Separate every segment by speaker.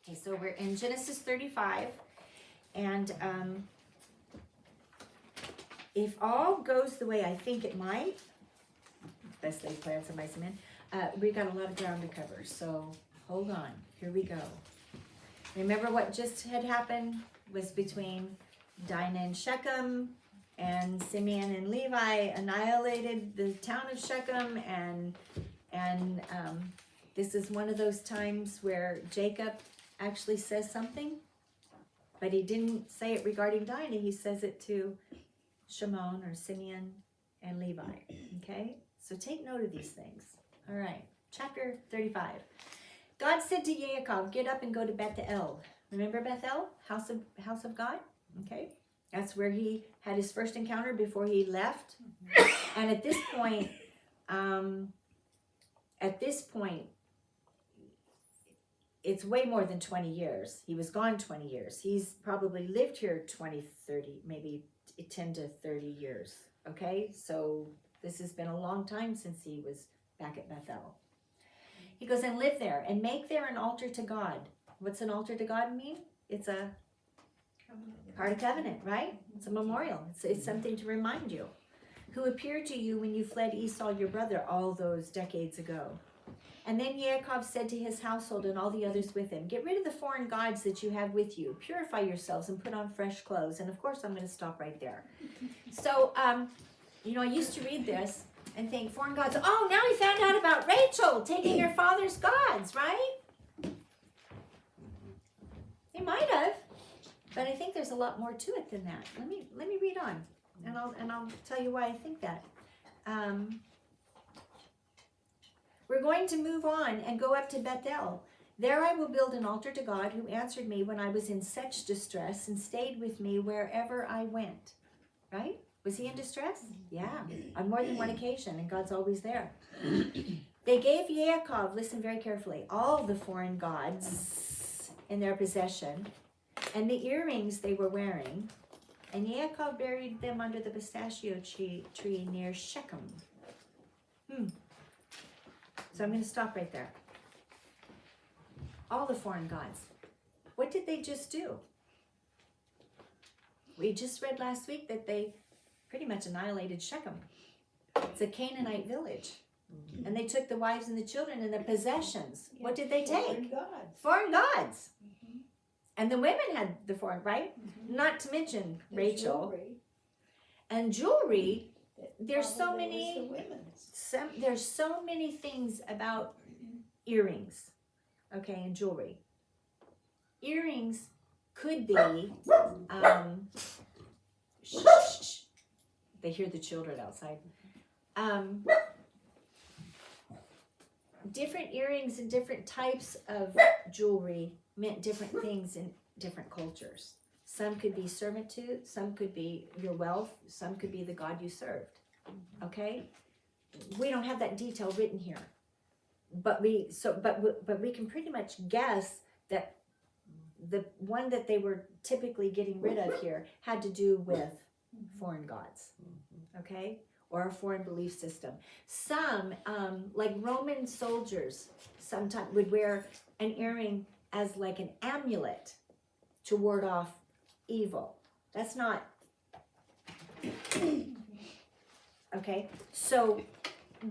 Speaker 1: Okay, so we're in Genesis 35, and if all goes the way I think it might, best laid plans of mice and men, we got a lot of ground to cover, so hold on, here we go. Remember what just had happened was between Dinah and Shechem, and Simeon and Levi annihilated the town of Shechem, and this is one of those times where Jacob actually says something, but he didn't say it regarding Dinah. He says it to Shimon or Simeon and Levi. Okay, so take note of these things. All right, chapter 35. God said to Yaakov, "Get up and go to Bethel." Remember Bethel, house of God. Okay, that's where he had his first encounter before he left. And at this point, it's way more than 20 years. He was gone 20 years. He's probably lived here 20, 30, maybe 10 to 30 years. Okay, so this has been a long time since he was back at Bethel. He goes, "And live there, and make there an altar to God." What's an altar to God mean? It's a part of covenant, right? It's a memorial. It's something to remind you. "Who appeared to you when you fled Esau your brother all those decades ago." And then Yaakov said to his household and all the others with him, "Get rid of the foreign gods that you have with you. Purify yourselves and put on fresh clothes." And of course, I'm going to stop right there. So, I used to read this and think, foreign gods. Oh, now we found out about Rachel taking her father's gods, right? They might have, but I think there's a lot more to it than that. Let me read on, and I'll tell you why I think that. We're going to move on and go up to Bethel. "There I will build an altar to God, who answered me when I was in such distress and stayed with me wherever I went." Right? Was he in distress? Yeah, on more than one occasion, and God's always there. "They gave Yaakov," listen very carefully, "all the foreign gods in their possession, and the earrings they were wearing, and Yaakov buried them under the pistachio tree near Shechem." So I'm going to stop right there. All the foreign gods. What did they just do? We just read last week that they pretty much annihilated Shechem. It's a Canaanite village. And they took the wives and the children and the possessions. What did they take?
Speaker 2: Foreign gods.
Speaker 1: Foreign gods. And the women had the foreign, right? Not to mention Rachel.
Speaker 2: Jewelry.
Speaker 1: And jewelry. There's so
Speaker 2: Probably was
Speaker 1: many.
Speaker 2: the women's.
Speaker 1: There's so many things about earrings, okay, and jewelry. Earrings could be, shh, they hear the children outside. Different earrings and different types of jewelry meant different things in different cultures. Some could be servitude, some could be your wealth, some could be the God you served, okay? We don't have that detail written here, but we can pretty much guess that the one that they were typically getting rid of here had to do with foreign gods, okay, or a foreign belief system. Some, like Roman soldiers, sometimes would wear an earring as like an amulet to ward off evil. That's not okay. So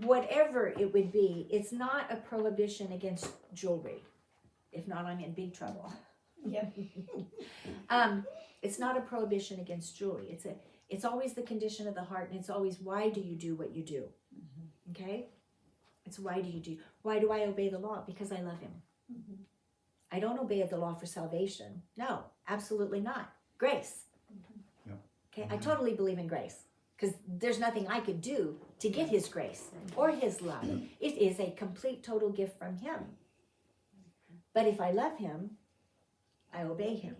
Speaker 1: whatever it would be, it's not a prohibition against jewelry. If not, I'm in big trouble.
Speaker 2: Yep.
Speaker 1: It's not a prohibition against jewelry. It's always the condition of the heart, and it's always, why do you do what you do? Okay? It's why do I obey the law? Because I love him. I don't obey the law for salvation. No, absolutely not. Grace. Okay, I totally believe in grace, because there's nothing I could do to get his grace or his love. It is a complete, total gift from him. But if I love him, I obey him.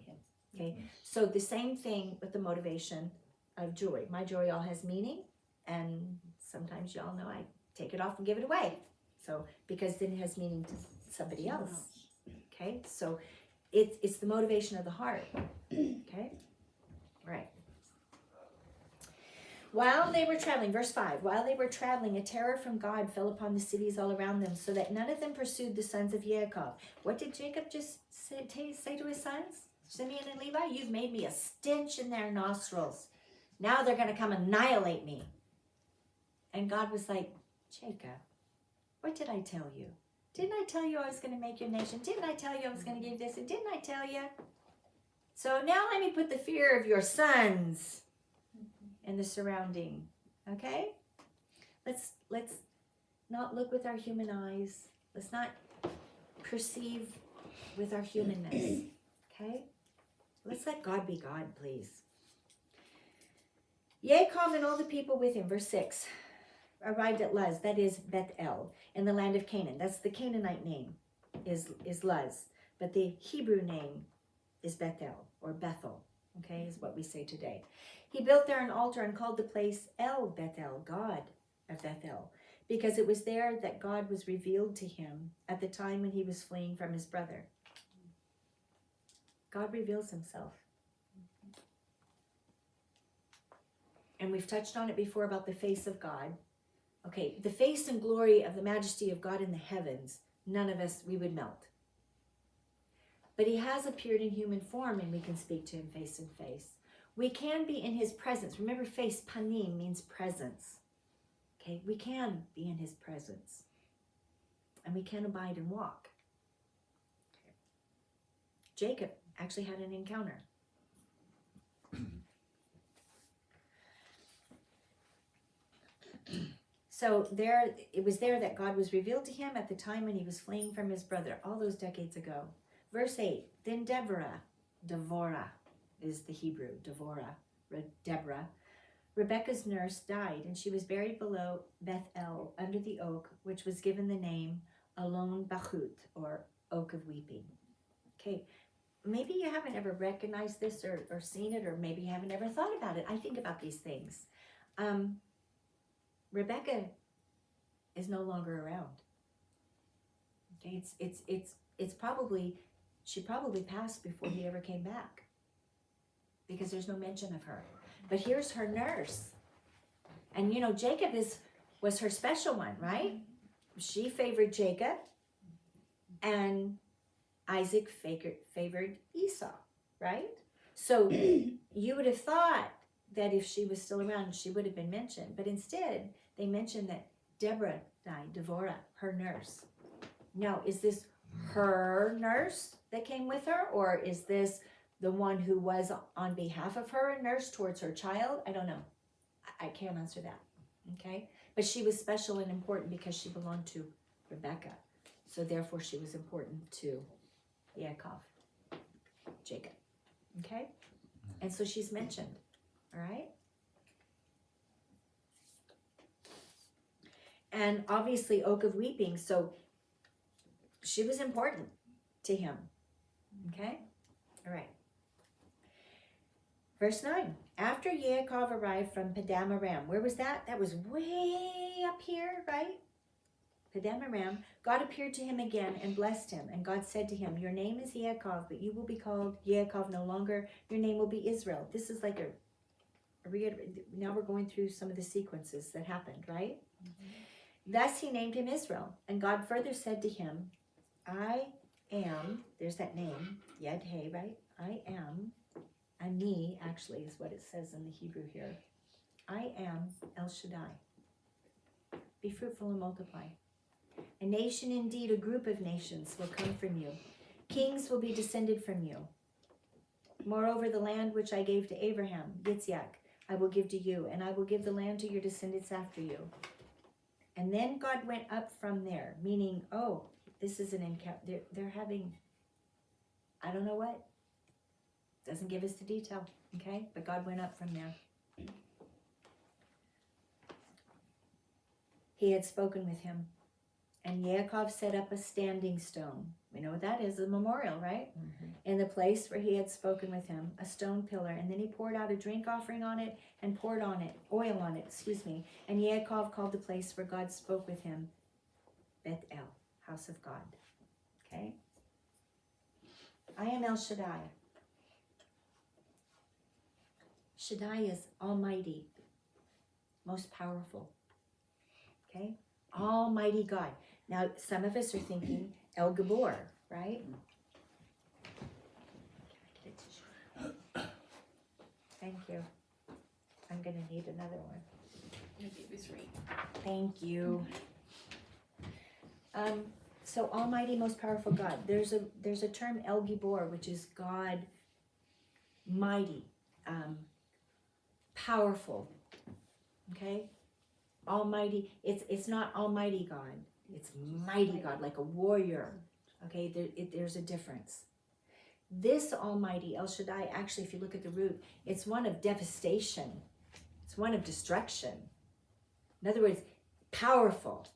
Speaker 1: Okay, so the same thing with the motivation of jewelry. My jewelry all has meaning, and sometimes y'all know I take it off and give it away. So because then it has meaning to somebody else. Okay, so it's the motivation of the heart. Okay, right. While they were traveling, verse 5, while they were traveling, a terror from God fell upon the cities all around them, so that none of them pursued the sons of Yaakov. What did Jacob just say to his sons, Simeon and Levi? You've made me a stench in their nostrils. Now they're going to come annihilate me. And God was like, Jacob, what did I tell you? Didn't I tell you I was going to make your nation? Didn't I tell you I was going to give this? And didn't I tell you? So now let me put the fear of your sons in the surrounding. Okay? Let's not look with our human eyes. Let's not perceive with our humanness. Okay? Let's let God be God, please. Yaakov and all the people with him, verse 6, arrived at Luz, that is Bethel, in the land of Canaan. That's the Canaanite name, is Luz. But the Hebrew name is Bethel, or Bethel, okay, is what we say today. He built there an altar and called the place El Bethel, God of Bethel, because it was there that God was revealed to him at the time when he was fleeing from his brother. God reveals himself. And we've touched on it before about the face of God. Okay, the face and glory of the majesty of God in the heavens, none of us, we would melt. But he has appeared in human form and we can speak to him face and face. We can be in his presence. Remember, face, panim, means presence. Okay, we can be in his presence. And we can abide and walk. Jacob actually had an encounter. So there, it was there that God was revealed to him at the time when he was fleeing from his brother, all those decades ago. Verse 8, then Devorah is the Hebrew, Deborah, Rebekah's nurse, died, and she was buried below Bethel under the oak, which was given the name Alon Bachut, or Oak of Weeping. Okay, maybe you haven't ever recognized this or seen it, or maybe you haven't ever thought about it. I think about these things. Rebecca is no longer around. Okay, it's probably, she probably passed before he ever came back, because there's no mention of her. But here's her nurse. And you know, Jacob was her special one, right? She favored Jacob, and Isaac favored Esau, right? So you would have thought that if she was still around, she would have been mentioned. But instead, they mentioned that Deborah died, Devorah, her nurse. Now, is this her nurse that came with her? Or is this the one who was on behalf of her a nurse towards her child? I don't know. I can't answer that, okay? But she was special and important because she belonged to Rebecca. So therefore, she was important to Yaakov, Jacob, okay? And so she's mentioned, all right? And obviously, Oak of Weeping, so she was important to him, okay? All right. Verse 9, after Yaakov arrived from Padam Aram, where was that? That was way up here, right? Padam Aram, God appeared to him again and blessed him. And God said to him, your name is Yaakov, but you will be called Yaakov no longer. Your name will be Israel. This is like now we're going through some of the sequences that happened, right? Mm-hmm. Thus he named him Israel. And God further said to him, I am, there's that name, Yad He, right? I am. Ani, actually, is what it says in the Hebrew here. I am El Shaddai. Be fruitful and multiply. A nation, indeed, a group of nations will come from you. Kings will be descended from you. Moreover, the land which I gave to Abraham, Yitzhak, I will give to you, and I will give the land to your descendants after you. And then God went up from there, meaning, oh, this is an encounter. They're having, I don't know what. Doesn't give us the detail, okay? But God went up from there. He had spoken with him. And Yaakov set up a standing stone. We know what that is, a memorial, right? Mm-hmm. In the place where he had spoken with him, a stone pillar. And then he poured out a drink offering on it and poured on it, oil on it, And Yaakov called the place where God spoke with him, Bethel, house of God. Okay? I am El Shaddai. Shaddai is almighty. most powerful. Okay? Almighty God. Now, some of us are thinking El Gabor, right? Thank you. I'm going to need another one. Thank you. So Almighty, most powerful God. There's a term El Gibor, which is God mighty, powerful. Okay? Almighty. It's not Almighty God. It's mighty God, like a warrior. Okay? There's a difference. This Almighty, El Shaddai, actually, if you look at the root, it's one of devastation. It's one of destruction. In other words, powerful,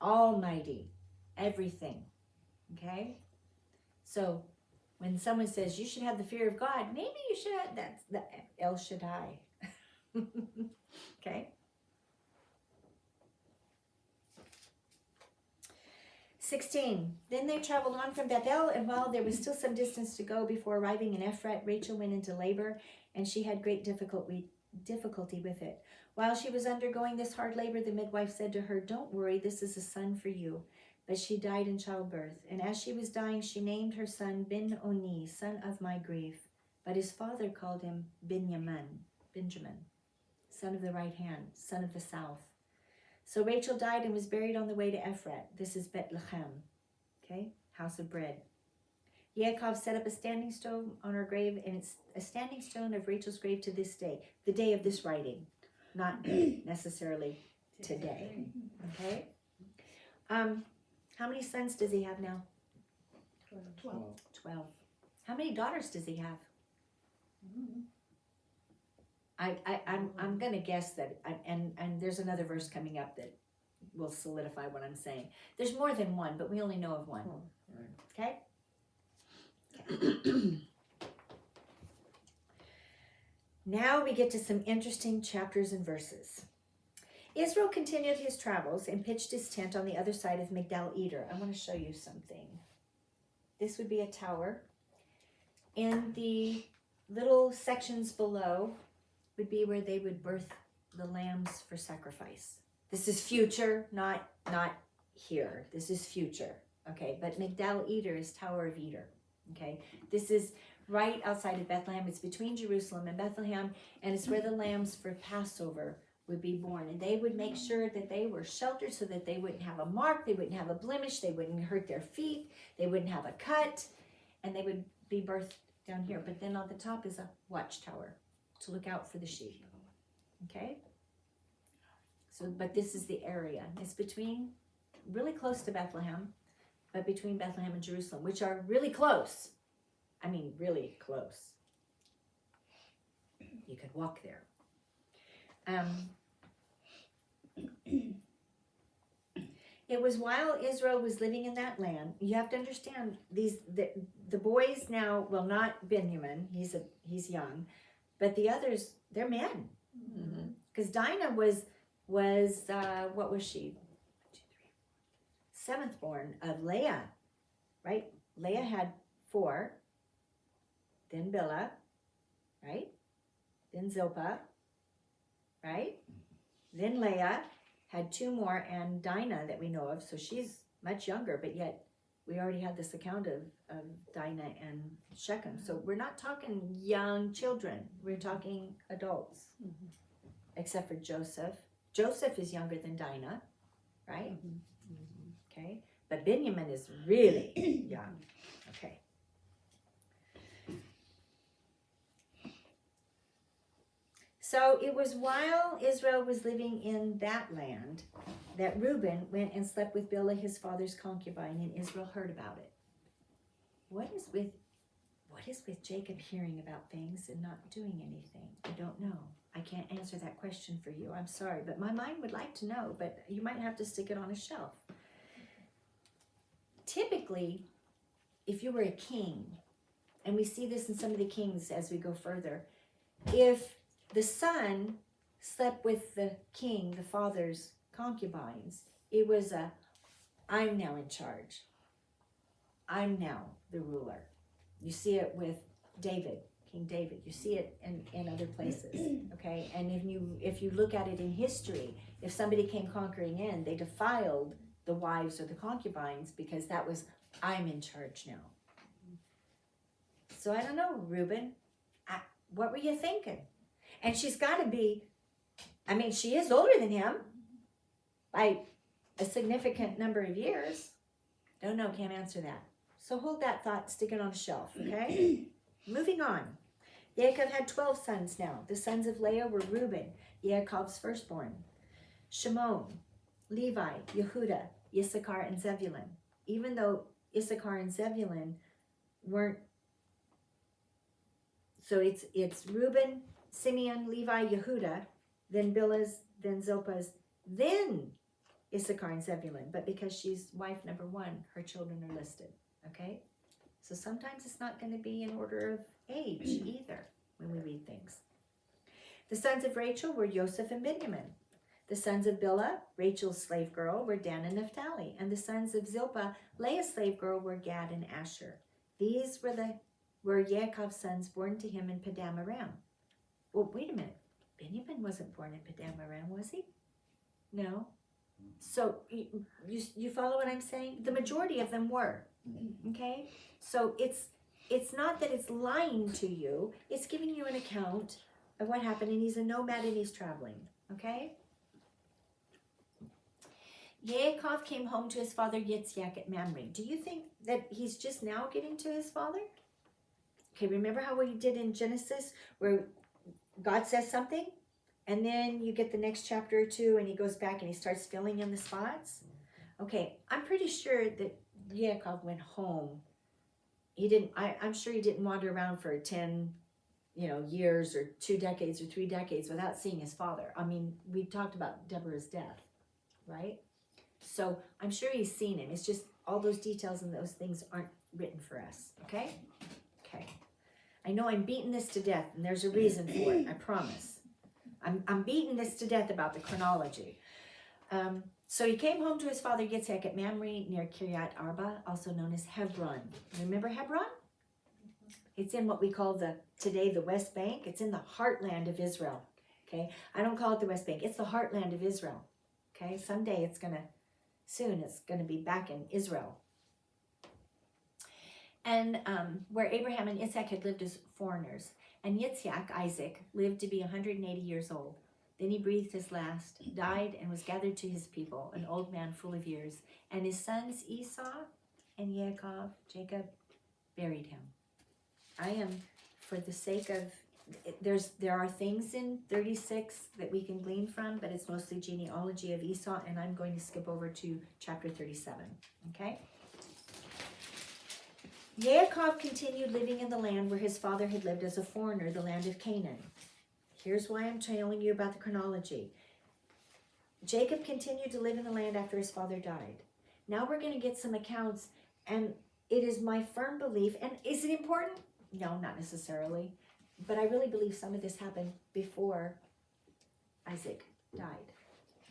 Speaker 1: almighty, everything. Okay? So when someone says you should have the fear of God, maybe you should have, that's the El Shaddai. Okay? 16. Then they traveled on from Bethel, and while there was still some distance to go before arriving in Ephrat, Rachel went into labor, and she had great difficulty with it. While she was undergoing this hard labor, the midwife said to her, "Don't worry, this is a son for you." But she died in childbirth. And as she was dying, she named her son Ben-Oni, son of my grief. But his father called him Benjamin, son of the right hand, son of the south. So Rachel died and was buried on the way to Ephrat. This is Bethlehem, okay, house of bread. Yaakov set up a standing stone on her grave, and it's a standing stone of Rachel's grave to this day, the day of this writing, not necessarily today. Okay? How many sons does he have now? 12. How many daughters does he have? I'm going to guess that, and there's another verse coming up that will solidify what I'm saying. There's more than one, but we only know of one. Okay? Now we get to some interesting chapters and verses. Israel continued his travels and pitched his tent on the other side of Migdal Eder. I want to show you something. This would be a tower. In the little sections below would be where they would birth the lambs for sacrifice. This is future, not here. This is future. Okay, but Migdal Eder is Tower of Eder. Okay, this is right outside of Bethlehem. It's between Jerusalem and Bethlehem, and it's where the lambs for Passover would be born. And they would make sure that they were sheltered so that they wouldn't have a mark, they wouldn't have a blemish, they wouldn't hurt their feet, they wouldn't have a cut, and they would be birthed down here. But then on the top is a watchtower to look out for the sheep. Okay? So, but this is the area. It's between, really close to Bethlehem, but between Bethlehem and Jerusalem, which are really close. I mean, really close. You could walk there. It was while Israel was living in that land. You have to understand the boys now. Well, not Benjamin. He's young, but the others, they're men. Because Dinah was what was she? 7th born of Leah, right? Leah had 4. Then Bilhah, right? Then Zilpah, right? Then Leah had 2 more, and Dinah that we know of, so she's much younger, but yet we already had this account of Dinah and Shechem. So we're not talking young children, we're talking adults, except for Joseph. Joseph is younger than Dinah, right? Okay, but Benjamin is really young. Okay. So it was while Israel was living in that land that Reuben went and slept with Bilhah, his father's concubine, and Israel heard about it. What is with Jacob hearing about things and not doing anything? I don't know. I can't answer that question for you. I'm sorry, but my mind would like to know, but you might have to stick it on a shelf. Typically, if you were a king, and we see this in some of the kings as we go further, if the son slept with the king, the father's concubines, it was I'm now in charge. I'm now the ruler. You see it with David. King David. You see it in other places, okay? And if you look at it in history, if somebody came conquering in, they defiled the wives or the concubines because that was, I'm in charge now. So I don't know, Reuben, what were you thinking? And she's got to be, I mean, she is older than him by a significant number of years. Don't know, can't answer that. So hold that thought, stick it on a shelf, okay? Moving on. Yaakov had 12 sons now. The sons of Leah were Reuben, Yaakov's firstborn, Shimon, Levi, Yehuda, Issachar, and Zebulun. Even though Issachar and Zebulun weren't, so it's Reuben, Simeon, Levi, Yehuda, then Bilhah's, then Zilpah's, then Issachar and Zebulun. But because she's wife number one, her children are listed, okay? So sometimes it's not going to be in order of age either when we read things. The sons of Rachel were Joseph and Benjamin. The sons of Bilhah, Rachel's slave girl, were Dan and Naphtali. And the sons of Zilpah, Leah's slave girl, were Gad and Asher. These were Yaakov's sons born to him in Padan Aram. Well, wait a minute. Benjamin wasn't born in Padan Aram, was he? No. So you follow what I'm saying? The majority of them were. Okay? So it's not that it's lying to you. It's giving you an account of what happened. And he's a nomad and he's traveling. Okay? Yaakov came home to his father Yitzhak at Mamre. Do you think that he's just now getting to his father? Okay, remember how we did in Genesis where God says something and then you get the next chapter or two and he goes back and he starts filling in the spots? Okay, I'm pretty sure that Yaakov went home. He didn't, I'm sure he didn't wander around for 10 years or 2 decades or 3 decades without seeing his father. I mean, we talked about Deborah's death, right? So I'm sure he's seen him. It's just all those details and those things aren't written for us, okay? Okay. I know I'm beating this to death, and there's a reason for it, I promise. I'm beating this to death about the chronology. So he came home to his father Yitzhak at Mamre near Kiryat Arba, also known as Hebron. Remember Hebron? It's in what we call today the West Bank. It's in the heartland of Israel, okay? I don't call it the West Bank. It's the heartland of Israel, okay? Someday soon it's going to be back in Israel. And where Abraham and Isaac had lived as foreigners. And Yitzhak, Isaac, lived to be 180 years old. Then he breathed his last, died, and was gathered to his people, an old man full of years. And his sons Esau and Jacob, buried him. I am, for the sake of, there are things in 36 that we can glean from, but it's mostly genealogy of Esau, and I'm going to skip over to chapter 37, okay? Yaakov continued living in the land where his father had lived as a foreigner, the land of Canaan. Here's why I'm telling you about the chronology. Jacob continued to live in the land after his father died. Now we're going to get some accounts, and it is my firm belief, and is it important? No, not necessarily, but I really believe some of this happened before Isaac died,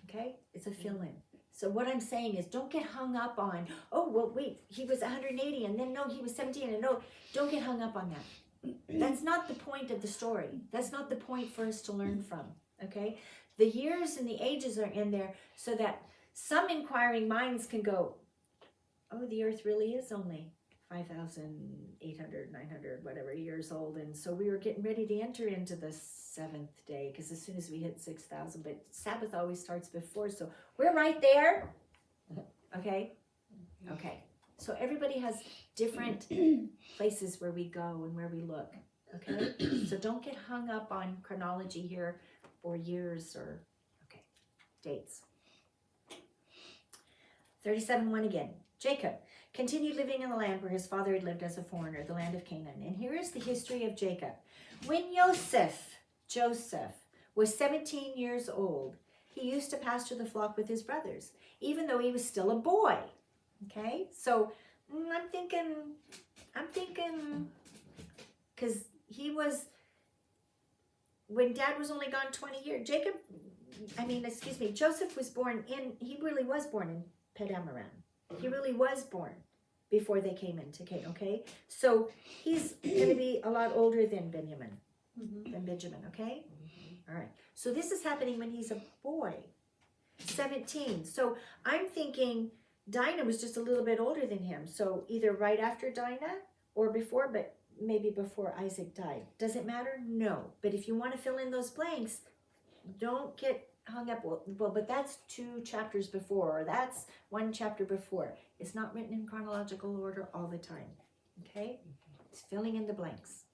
Speaker 1: okay? It's a fill-in. So what I'm saying is don't get hung up on, oh, well, wait, he was 180, and then no, he was 17, and no, don't get hung up on that. That's not the point of the story. That's not the point for us to learn from, okay? The years and the ages are in there so that some inquiring minds can go, oh, the earth really is only 5,800, 900, whatever years old. And so we were getting ready to enter into the 7th day because as soon as we hit 6,000, but Sabbath always starts before. So we're right there. Okay. Okay. So everybody has different places where we go and where we look. Okay. So don't get hung up on chronology here or years or, okay, dates. 37:1 again. Jacob continued living in the land where his father had lived as a foreigner, the land of Canaan. And here is the history of Jacob. When Joseph, was 17 years old, he used to pasture the flock with his brothers, even though he was still a boy. Okay? So I'm thinking, because when dad was only gone 20 years, Joseph was born he really was born in Padan Aram. He really was born. before they came into Canaan, okay? So he's going to be a lot older than Benjamin, okay? All right. So this is happening when he's a boy, 17. So I'm thinking Dinah was just a little bit older than him. So either right after Dinah or before, but maybe before Isaac died. Does it matter? No. But if you want to fill in those blanks, don't get hung up. Well, but that's 2 chapters before, or that's 1 chapter before. It's not written in chronological order all the time. Okay? It's filling in the blanks.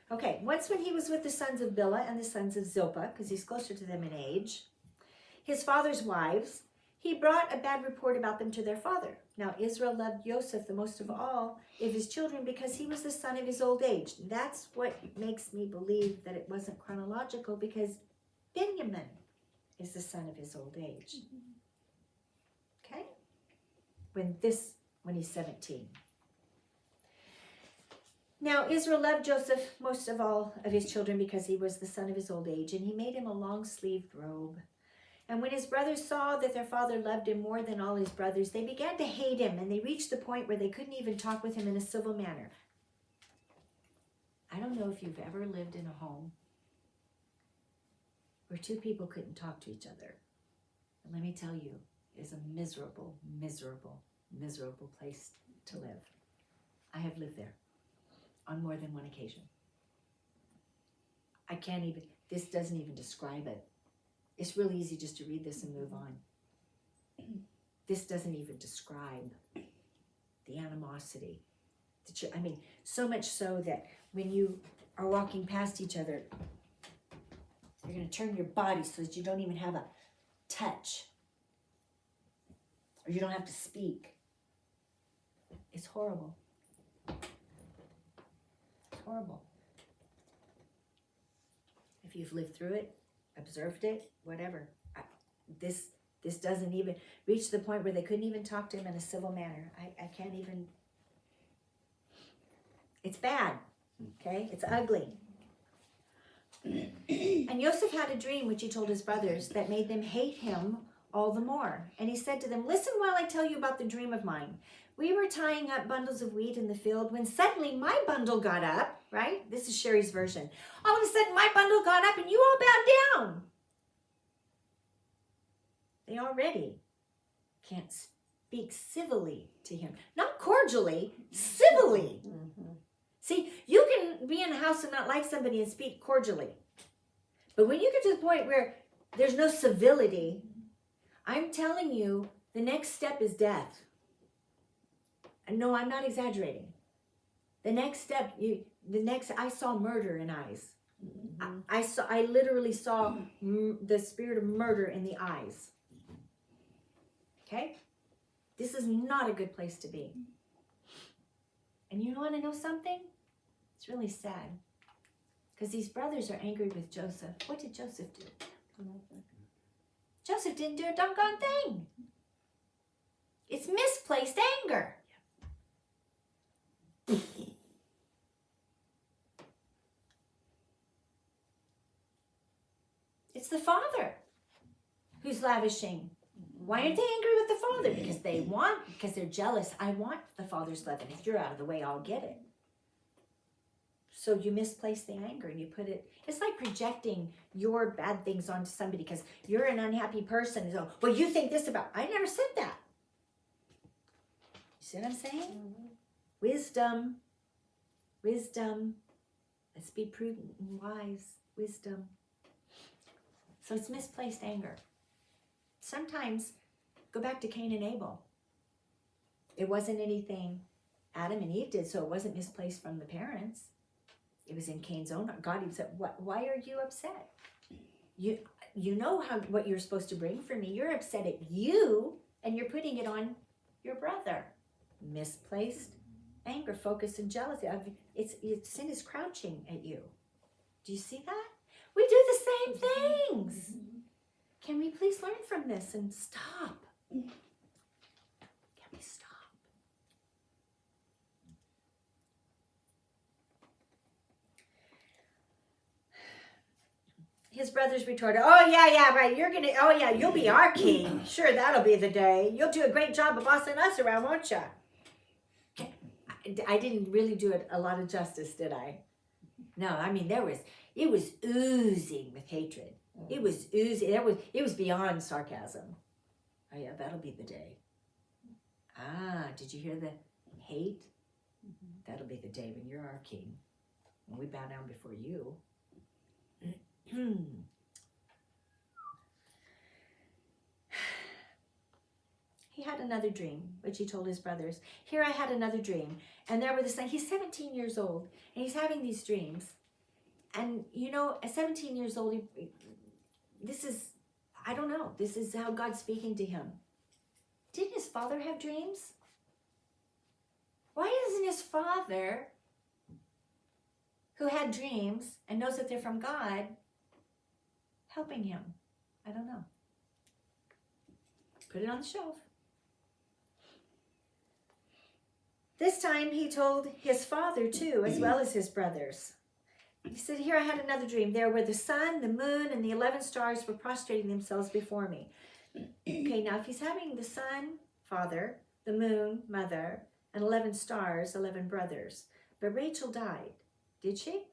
Speaker 1: Okay, once when he was with the sons of Bilhah and the sons of Zilpah, because he's closer to them in age, his father's wives, he brought a bad report about them to their father. Now Israel loved Joseph the most of all of his children because he was the son of his old age. That's what makes me believe that it wasn't chronological, because Benjamin is the son of his old age. Okay? When he's 17. Now Israel loved Joseph most of all of his children because he was the son of his old age, and he made him a long-sleeved robe. And when his brothers saw that their father loved him more than all his brothers, they began to hate him, and they reached the point where they couldn't even talk with him in a civil manner. I don't know if you've ever lived in a home where 2 people couldn't talk to each other. And let me tell you, it's a miserable, miserable, miserable place to live. I have lived there on more than one occasion. This doesn't even describe it. It's really easy just to read this and move on. This doesn't even describe the animosity. So much so that when you are walking past each other, you're going to turn your body so that you don't even have a touch. Or you don't have to speak. It's horrible. It's horrible. If you've lived through it, observed it, whatever. This doesn't even reach the point where they couldn't even talk to him in a civil manner. I can't even. It's bad. Okay? It's ugly. And Joseph had a dream which he told his brothers that made them hate him all the more. And he said to them, "Listen while I tell you about the dream of mine. We were tying up bundles of wheat in the field when suddenly my bundle got up," right? This is Sherry's version. "All of a sudden my bundle got up and you all bowed down." They already can't speak civilly to him. Not cordially, civilly. See, you can be in a house and not like somebody and speak cordially. But when you get to the point where there's no civility, I'm telling you, the next step is death. And no, I'm not exaggerating. The next step, I saw murder in eyes. I literally saw the spirit of murder in the eyes. Okay? This is not a good place to be. And you want to know something? It's really sad. Because these brothers are angry with Joseph. What did Joseph do? Joseph didn't do a doggone thing. It's misplaced anger. It's the father who's lavishing. Why aren't they angry with the father? Because they're jealous. I want the father's love, and if you're out of the way, I'll get it. So you misplace the anger and you put it, it's like projecting your bad things onto somebody because you're an unhappy person. So, well, you think this about, I never said that. You see what I'm saying? Wisdom. Let's be prudent and wise. Wisdom. So it's misplaced anger. Sometimes, go back to Cain and Abel. It wasn't anything Adam and Eve did, so it wasn't misplaced from the parents. It was in Cain's own heart. God, he said, why are you upset? You know what you're supposed to bring for me. You're upset at you, and you're putting it on your brother. Misplaced anger, focus, and jealousy. Sin is crouching at you. Do you see that? We do the same things. Can we please learn from this and stop? Can we stop? His brothers retorted, "Oh, yeah, right. You'll be our king. Sure, that'll be the day. You'll do a great job of bossing us around, won't you?" I didn't really do it a lot of justice, did I? No, I mean, it was oozing with hatred. It was oozing, it was beyond sarcasm. Oh yeah, that'll be the day. Ah, did you hear the hate? That'll be the day when you're our king. When we bow down before you. He had another dream, which he told his brothers. Here I had another dream. And there were the same. He's 17 years old, and he's having these dreams. And, you know, at 17 years old, this is, I don't know, this is how God's speaking to him. Didn't his father have dreams? Why isn't his father, who had dreams and knows that they're from God, helping him? I don't know. Put it on the shelf. This time he told his father too, as well as his brothers. He said, here I had another dream. There were the sun, the moon, and the 11 stars were prostrating themselves before me. Okay, now if he's having the sun, father, the moon, mother, and 11 stars, 11 brothers. But Rachel died. Did she?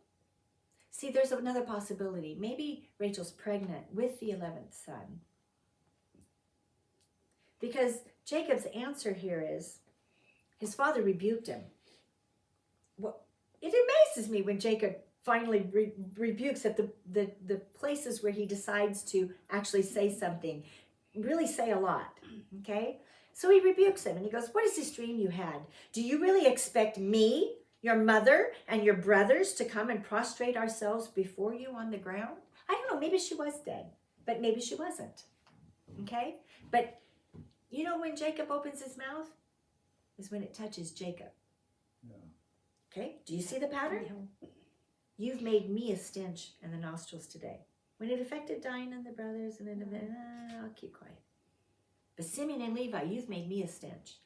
Speaker 1: See, there's another possibility. Maybe Rachel's pregnant with the 11th son. Because Jacob's answer here is, his father rebuked him. Well, it amazes me when Jacob finally rebukes at the places where he decides to actually say something, really say a lot, okay? So he rebukes him and he goes, what is this dream you had? Do you really expect me, your mother, and your brothers to come and prostrate ourselves before you on the ground? I don't know, maybe she was dead, but maybe she wasn't, okay? But you know when Jacob opens his mouth? Is when it touches Jacob. Yeah. Okay, do you see the pattern? Yeah. You've made me a stench in the nostrils today. When it affected Dinah and the brothers, and then I'll keep quiet. But Simeon and Levi, you've made me a stench.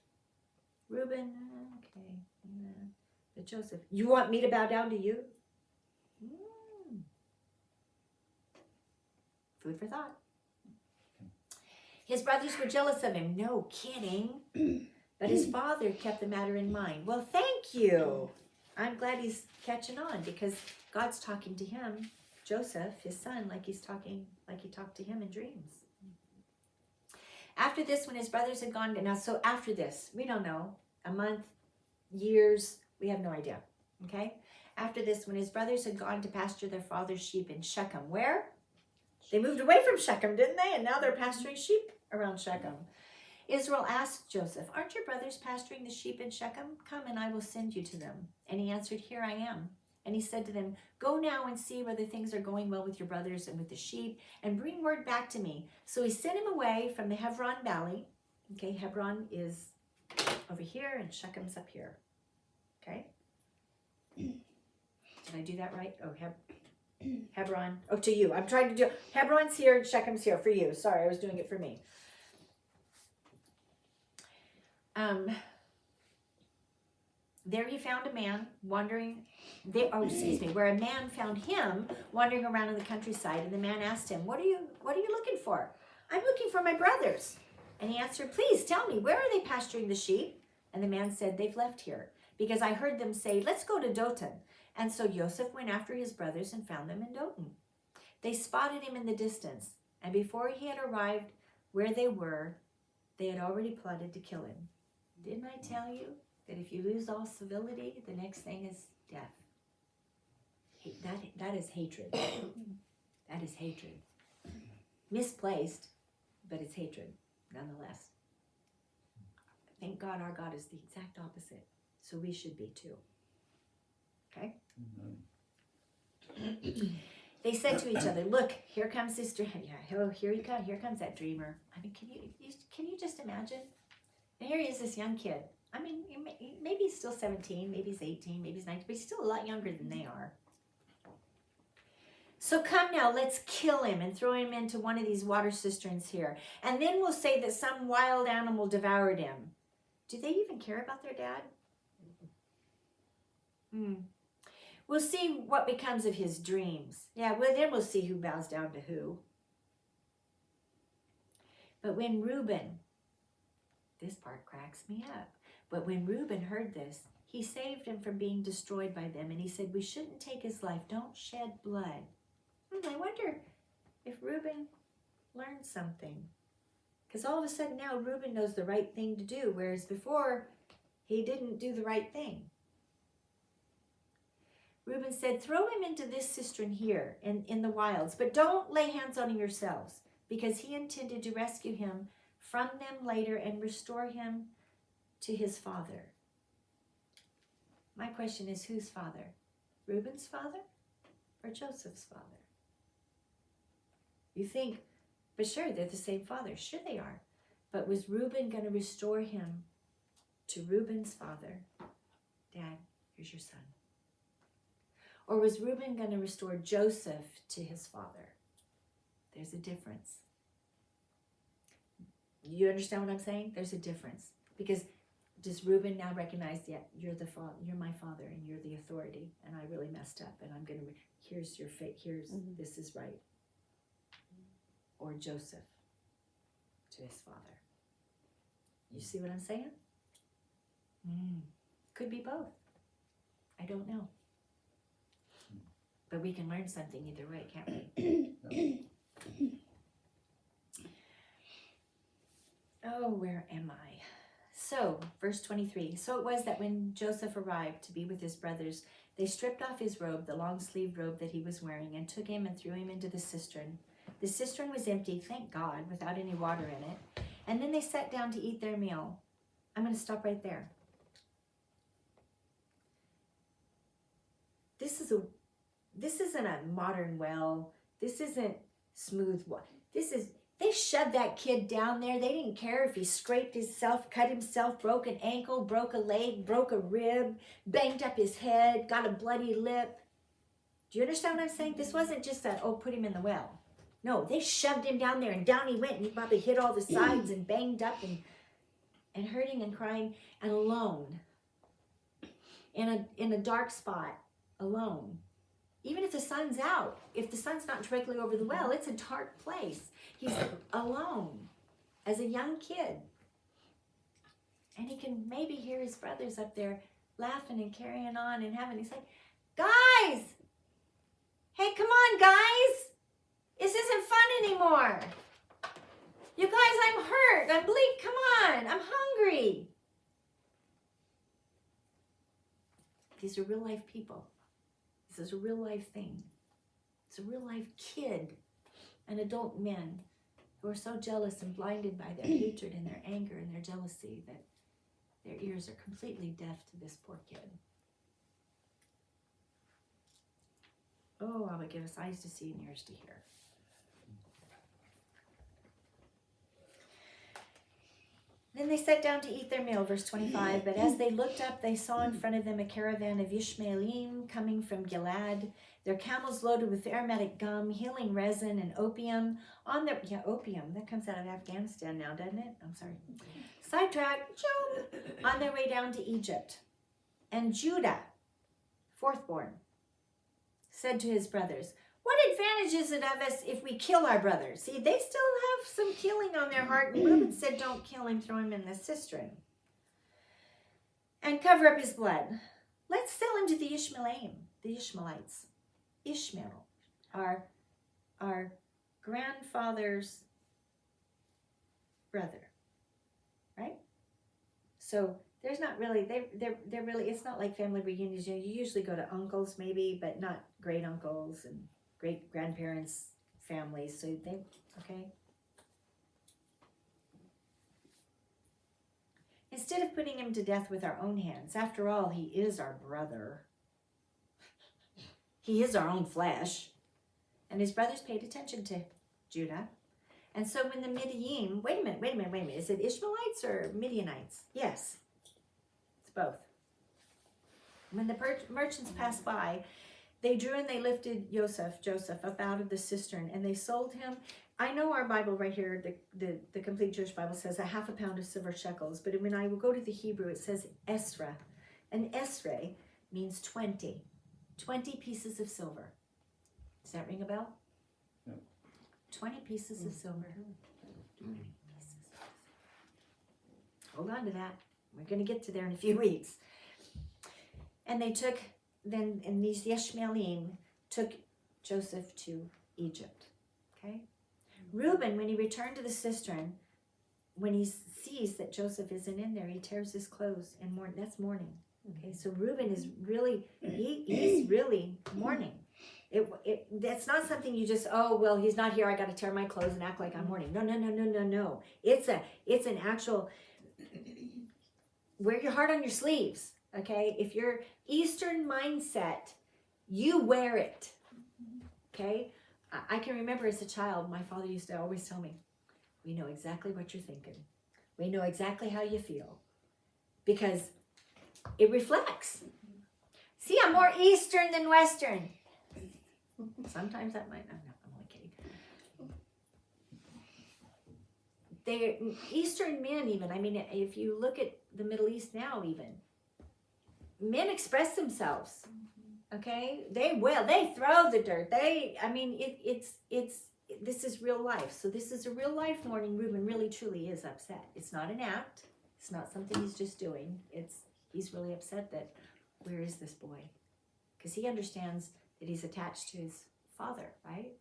Speaker 1: Reuben, okay. But Joseph, you want me to bow down to you? Food for thought. His brothers were jealous of him. No kidding. But his father kept the matter in mind. Well, thank you. I'm glad he's catching on because God's talking to him, Joseph, his son, like he talked to him in dreams. After this, when his brothers had gone, now so after this, we don't know, a month, years, we have no idea, okay? After this, when his brothers had gone to pasture their father's sheep in Shechem, where? They moved away from Shechem, didn't they? And now they're pasturing sheep around Shechem. Israel asked Joseph, aren't your brothers pasturing the sheep in Shechem? Come and I will send you to them. And he answered, here I am. And he said to them, go now and see whether things are going well with your brothers and with the sheep, and bring word back to me. So he sent him away from the Hebron Valley. Okay, Hebron is over here and Shechem's up here. Okay? Did I do that right? Oh, Hebron. Oh, to you. I'm trying to do, Hebron's here and Shechem's here for you. Sorry, I was doing it for me. There he found a man wandering, where a man found him wandering around in the countryside, and the man asked him, what are you looking for? I'm looking for my brothers. And he answered, please tell me, where are they pasturing the sheep? And the man said, they've left here, because I heard them say, let's go to Dothan. And so Joseph went after his brothers and found them in Dothan. They spotted him in the distance, and before he had arrived where they were, they had already plotted to kill him. Didn't I tell you that if you lose all civility, the next thing is death? That is hatred. That is hatred. Misplaced, but it's hatred, nonetheless. Thank God our God is the exact opposite. So we should be too. Okay? Mm-hmm. They said to each other, look, here comes this dreamer. Yeah, oh, here you come. Here comes that dreamer. I mean, can you just imagine? And here he is, this young kid. I mean, maybe he's still 17, maybe he's 18, maybe he's 19, but he's still a lot younger than they are. So come now, let's kill him and throw him into one of these water cisterns here. And then we'll say that some wild animal devoured him. Do they even care about their dad? We'll see what becomes of his dreams. Yeah, well, then we'll see who bows down to who. But when Reuben, this part cracks me up, but when Reuben heard this, He saved him from being destroyed by them. And he said, we shouldn't take his life. Don't shed blood. I wonder if Reuben learned something. Because all of a sudden now Reuben knows the right thing to do, whereas before he didn't do the right thing. Reuben said, throw him into this cistern here in the wilds, but don't lay hands on him yourselves, because he intended to rescue him from them later and restore him to his father. My question is, whose father? Reuben's father or Joseph's father? You think, but sure, they're the same father. Sure they are. But was Reuben going to restore him to Reuben's father? Dad, here's your son. Or was Reuben going to restore Joseph to his father? There's a difference. You understand what I'm saying? There's a difference. Because does Reuben now recognize, yeah, you're the father, you're my father, and you're the authority, and I really messed up, and I'm going to, here's your fate, this is right. Or Joseph to his father. You see what I'm saying? Could be both. I don't know. But we can learn something either way, can't we? Oh, where am I? So, verse 23. So it was that when Joseph arrived to be with his brothers, they stripped off his robe, the long-sleeved robe that he was wearing, and took him and threw him into the cistern. The cistern was empty, thank God, without any water in it. And then they sat down to eat their meal. I'm going to stop right there. This isn't a modern well. This isn't smooth water. They shoved that kid down there. They didn't care if he scraped himself, cut himself, broke an ankle, broke a leg, broke a rib, banged up his head, got a bloody lip. Do you understand what I'm saying? This wasn't just that, oh, put him in the well. No, they shoved him down there, and down he went, and he probably hit all the sides and banged up and hurting and crying and alone in a dark spot, alone. Even if the sun's out, if the sun's not directly over the well, it's a dark place. He's alone as a young kid. And he can maybe hear his brothers up there laughing and carrying on and having, he's like, guys, hey, come on, guys. This isn't fun anymore. You guys, I'm hurt. I'm bleak. Come on. I'm hungry. These are real life people. This is a real life thing. It's a real life kid and adult men who are so jealous and blinded by their hatred and their anger and their jealousy that their ears are completely deaf to this poor kid. Oh, I would give us eyes to see and ears to hear. Then they sat down to eat their meal, verse 25. But as they looked up, they saw in front of them a caravan of Ishmaelim coming from Gilead, their camels loaded with aromatic gum, healing resin, and opium. Opium. That comes out of Afghanistan now, doesn't it? I'm sorry. Sidetrack. On their way down to Egypt. And Judah, fourthborn, said to his brothers, what advantage is it of us if we kill our brother? See, they still have some killing on their heart. And Reuben said, don't kill him, throw him in the cistern. And cover up his blood. Let's sell him to the Ishmaelites. Ishmael, our grandfather's brother. Right? So there's not really, they're really, it's not like family reunions. You usually go to uncles maybe, but not great uncles and great grandparents' families, so you think, okay. Instead of putting him to death with our own hands, after all, he is our brother. He is our own flesh. And his brothers paid attention to Judah. And so when the Midian, wait a minute, is it Ishmaelites or Midianites? Yes, it's both. When the merchants passed by, they drew and they lifted Joseph up out of the cistern, and they sold him. I know our Bible right here, the Complete Jewish Bible says a half a pound of silver shekels, but when I will go to the Hebrew, it says esra. And esre means 20 pieces of silver. Does that ring a bell? No. 20 pieces of silver. 20 pieces. Hold on to that. We're going to get to there in a few weeks. And they took, and these Yishmaelim took Joseph to Egypt. Okay? Reuben, when he returned to the cistern, when he sees that Joseph isn't in there, he tears his clothes and mourn. That's mourning. Okay, so Reuben is really, he's really mourning. That's not something you just, oh, well, he's not here, I got to tear my clothes and act like I'm mourning. No. It's an actual, wear your heart on your sleeves. Okay, if you're Eastern mindset, you wear it. Okay, I can remember as a child, my father used to always tell me, we know exactly what you're thinking. We know exactly how you feel. Because it reflects. See, I'm more Eastern than Western. Sometimes that might, I'm only kidding. They're Eastern men even, I mean, if you look at the Middle East now even, men express themselves. Okay, they throw the dirt. This is real life. So this is a real life mourning. Reuben really truly is upset. It's not an act. It's not something he's just doing. He's really upset that where is this boy? Because he understands that he's attached to his father, right?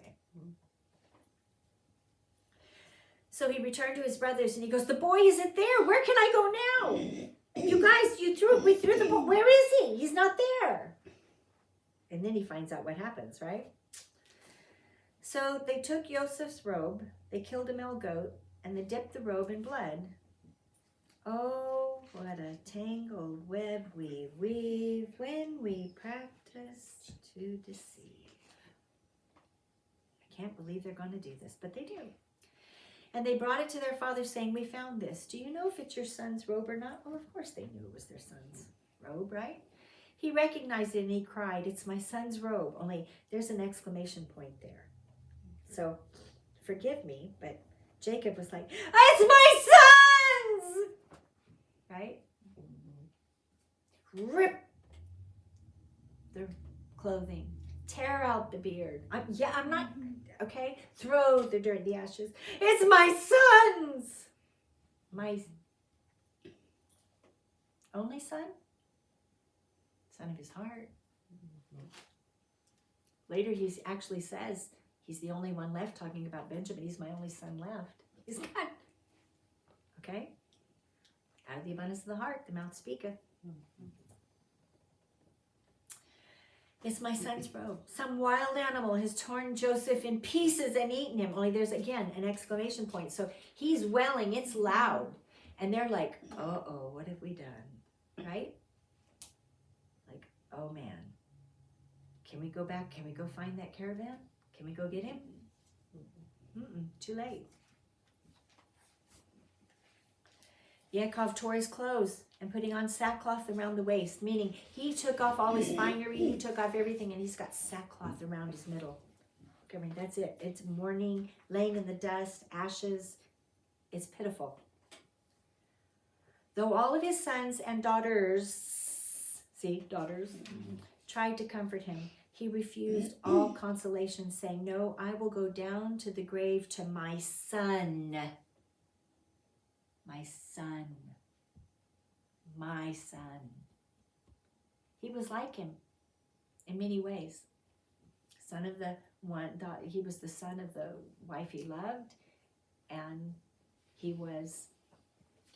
Speaker 1: Okay. So he returned to his brothers and he goes, the boy isn't there. Where can I go now? You guys, we threw the boy. Where is he? He's not there. And then he finds out what happens, right? So they took Joseph's robe, they killed a male goat, and they dipped the robe in blood. Oh, what a tangled web we weave when we practice to deceive. I can't believe they're going to do this, but they do. And they brought it to their father saying, we found this. Do you know if it's your son's robe or not? Well, of course they knew it was their son's robe, right? He recognized it and he cried, it's my son's robe. Only there's an exclamation point there. So, forgive me, but Jacob was like, it's my son's! Right? Rip the clothing. Tear out the beard. I'm not, okay? Throw the dirt, the ashes. It's my son's! My only son? Son of his heart. Later he actually says, he's the only one left, talking about Benjamin. He's my only son left. Is God. Okay? Out of the abundance of the heart, the mouth speaketh. It's my son's robe. Some wild animal has torn Joseph in pieces and eaten him. Only there's, again, an exclamation point. So he's wailing. It's loud. And they're like, uh-oh, what have we done? Right? Like, oh, man. Can we go back? Can we go find that caravan? Can we go get him? Too late. Yaakov tore his clothes and putting on sackcloth around the waist, meaning he took off all his finery, he took off everything, and he's got sackcloth around his middle. Okay, I mean, that's it. It's mourning, laying in the dust, ashes. It's pitiful. Though all of his sons and daughters, tried to comfort him, he refused all consolation, saying, no, I will go down to the grave to my son. My son. My son. He was like him in many ways. Son of the one, he was the son of the wife he loved, and he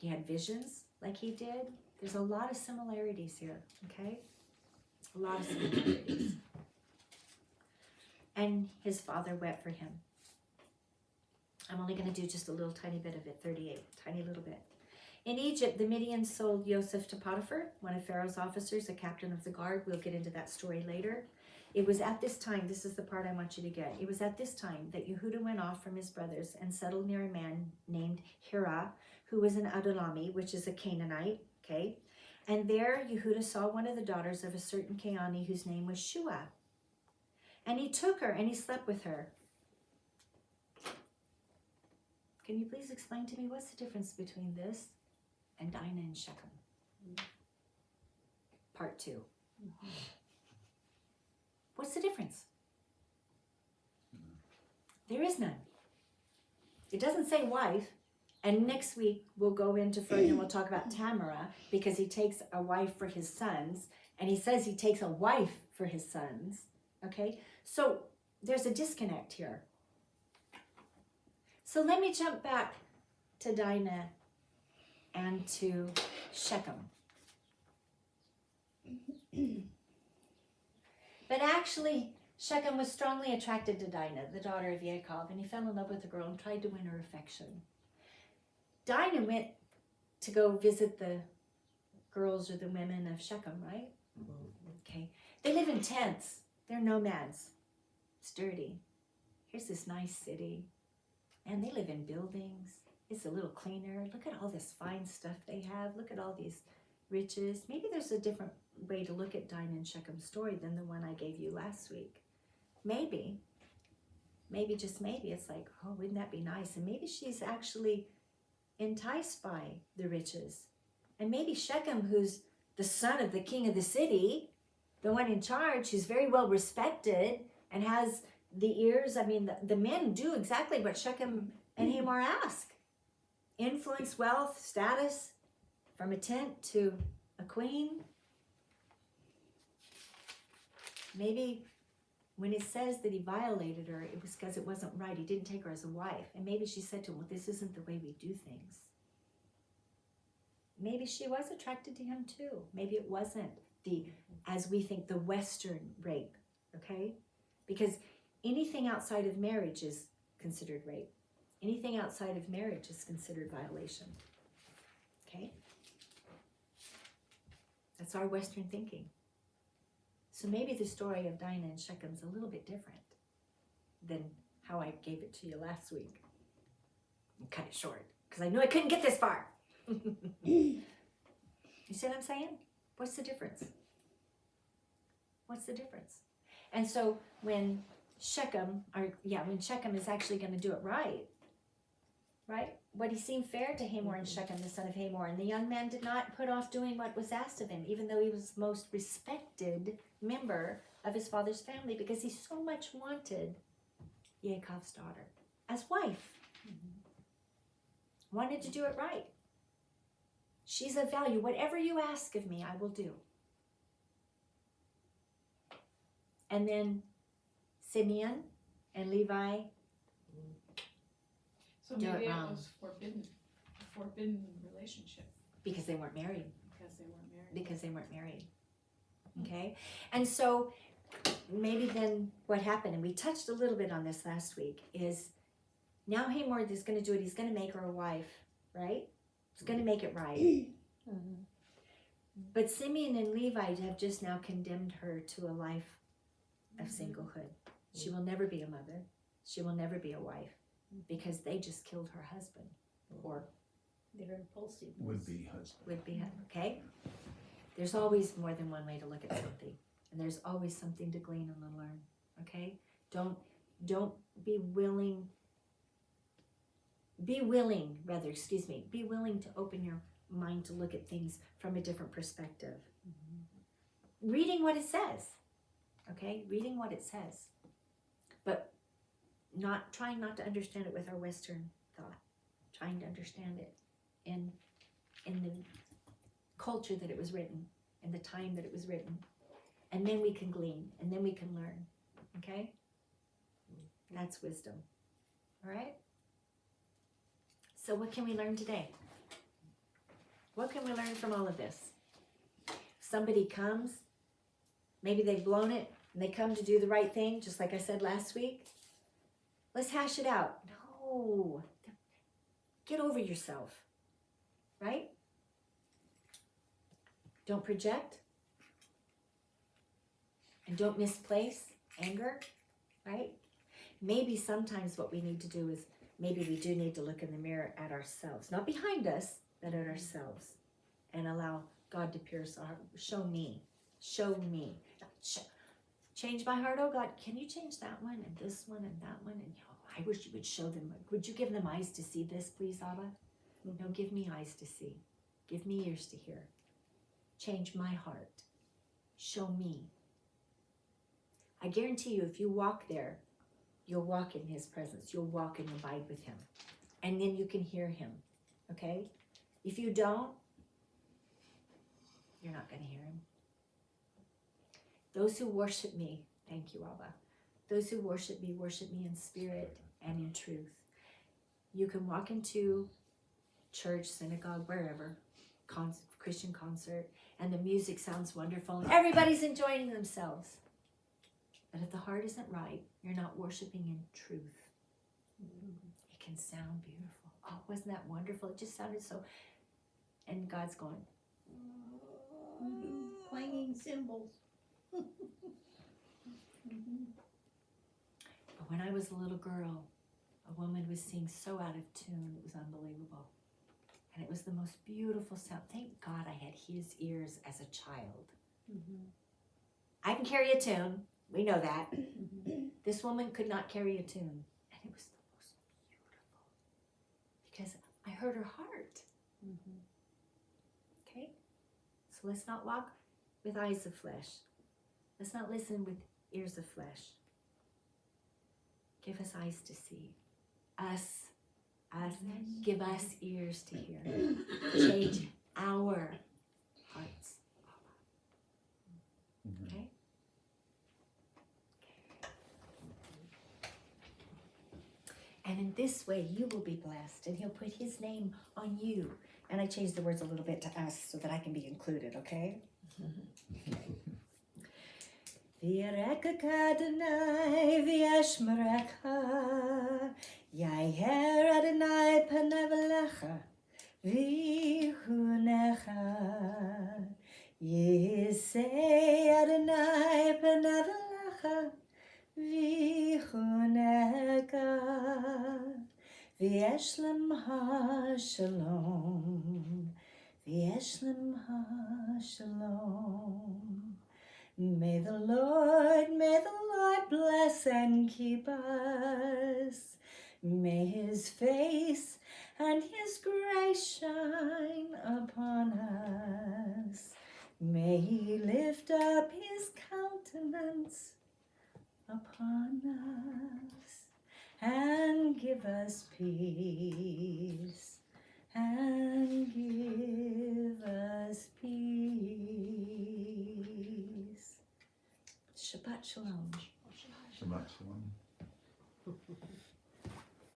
Speaker 1: had visions like he did. There's a lot of similarities here, okay? A lot of similarities. And his father wept for him. I'm only going to do just a little tiny bit of it, 38, tiny little bit. In Egypt, the Midians sold Joseph to Potiphar, one of Pharaoh's officers, a captain of the guard. We'll get into that story later. It was at this time, this is the part I want you to get. It was at this time that Yehuda went off from his brothers and settled near a man named Hira, who was an Adulami, which is a Canaanite, okay? And there Yehuda saw one of the daughters of a certain Canaanite whose name was Shua. And he took her and he slept with her. Can you please explain to me what's the difference between this and Dinah and Shechem? Part 2. What's the difference? There is none. It doesn't say wife, And next week we'll go into further and we'll talk about Tamara, because he takes a wife for his sons, and he says he takes a wife for his sons. Okay, so there's a disconnect here. So let me jump back to Dinah and to Shechem. But actually, Shechem was strongly attracted to Dinah, the daughter of Yaakov, and he fell in love with the girl and tried to win her affection. Dinah went to go visit the girls or the women of Shechem, right? Okay. They live in tents. They're nomads. It's dirty. Here's this nice city. And they live in buildings. It's a little cleaner. Look at all this fine stuff they have. Look at all these riches. Maybe there's a different way to look at Dinah and Shechem's story than the one I gave you last week. Maybe, just maybe, it's like, oh, wouldn't that be nice? And maybe she's actually enticed by the riches. And maybe Shechem, who's the son of the king of the city, the one in charge, who's very well respected and has the ears. I mean, the men do exactly what Shechem and Hamor ask. Influence, wealth, status, from a tent to a queen. Maybe when it says that he violated her, it was because it wasn't right. He didn't take her as a wife. And maybe she said to him, well, this isn't the way we do things. Maybe she was attracted to him too. Maybe it wasn't as we think, the Western rape, okay? Because anything outside of marriage is considered rape. Anything outside of marriage is considered violation, okay? That's our Western thinking. So maybe the story of Dinah and Shechem's a little bit different than how I gave it to you last week. I'll cut it short, because I knew I couldn't get this far. You see what I'm saying? What's the difference? What's the difference? And so when Shechem is actually going to do it right? What he seemed fair to Hamor and Shechem, the son of Hamor, and the young man did not put off doing what was asked of him, even though he was the most respected member of his father's family, because he so much wanted Yaakov's daughter as wife. Wanted to do it right. She's of value. Whatever you ask of me, I will do. And then Simeon and Levi.
Speaker 2: So maybe it was a forbidden relationship.
Speaker 1: Because they weren't married.
Speaker 2: Because they weren't married.
Speaker 1: Okay? And so maybe then what happened, and we touched a little bit on this last week, is now Hamor is going to do it. He's going to make her a wife, right? He's going to make it right. But Simeon and Levi have just now condemned her to a life of singlehood. She will never be a mother. She will never be a wife, because they just killed her husband, or their impulsive
Speaker 3: Would-be husband.
Speaker 1: Okay? There's always more than one way to look at something, and there's always something to glean and learn. Okay? Don't be willing. Be willing to open your mind to look at things from a different perspective. Reading what it says. Okay? Reading what it says. But trying not to understand it with our Western thought. Trying to understand it in the culture that it was written, in the time that it was written. And then we can glean, and then we can learn. Okay? That's wisdom. All right? So what can we learn today? What can we learn from all of this? Somebody comes, maybe they've blown it, and they come to do the right thing, just like I said last week. Let's hash it out. No. Get over yourself. Right? Don't project. And don't misplace anger. Right? Maybe sometimes what we need to do is, maybe we do need to look in the mirror at ourselves. Not behind us, but at ourselves. And allow God to pierce our heart. Show me. Change my heart, oh God. Can you change that one and this one and that one? And I wish you would show them. Would you give them eyes to see this, please, Abba? No, give me eyes to see. Give me ears to hear. Change my heart. Show me. I guarantee you, if you walk there, you'll walk in his presence. You'll walk and abide with him. And then you can hear him. Okay? If you don't, you're not going to hear him. Those who worship me, thank you, Abba. Those who worship me in spirit and in truth. You can walk into church, synagogue, wherever, Christian concert, and the music sounds wonderful, and everybody's enjoying themselves. But if the heart isn't right, you're not worshiping in truth. It can sound beautiful. Oh, wasn't that wonderful? It just sounded so. And God's going,
Speaker 3: Clanging cymbals.
Speaker 1: But when I was a little girl, a woman was singing so out of tune, it was unbelievable. And it was the most beautiful sound. Thank God I had his ears as a child. I can carry a tune. We know that. This woman could not carry a tune. And it was the most beautiful. Because I heard her heart. Okay? So let's not walk with eyes of flesh. Let's not listen with ears of flesh. Give us eyes to see. Us. Give us ears to hear. Change our hearts. Okay? And in this way, you will be blessed, and he'll put his name on you. And I changed the words a little bit to us so that I can be included, okay? V'yerekeka Adonai v'yashmerecha, Yaher Adonai panav elecha, v'yihunecha, Yisei Adonai panav elecha, v'yihunecha, v'yesh lemcha shalom, v'yesh lemcha shalom. May the Lord bless and keep us. May his face and his grace shine upon us. May he lift up his countenance upon us and give us peace. And give us peace. Shabbat shalom.
Speaker 4: Shabbat shalom.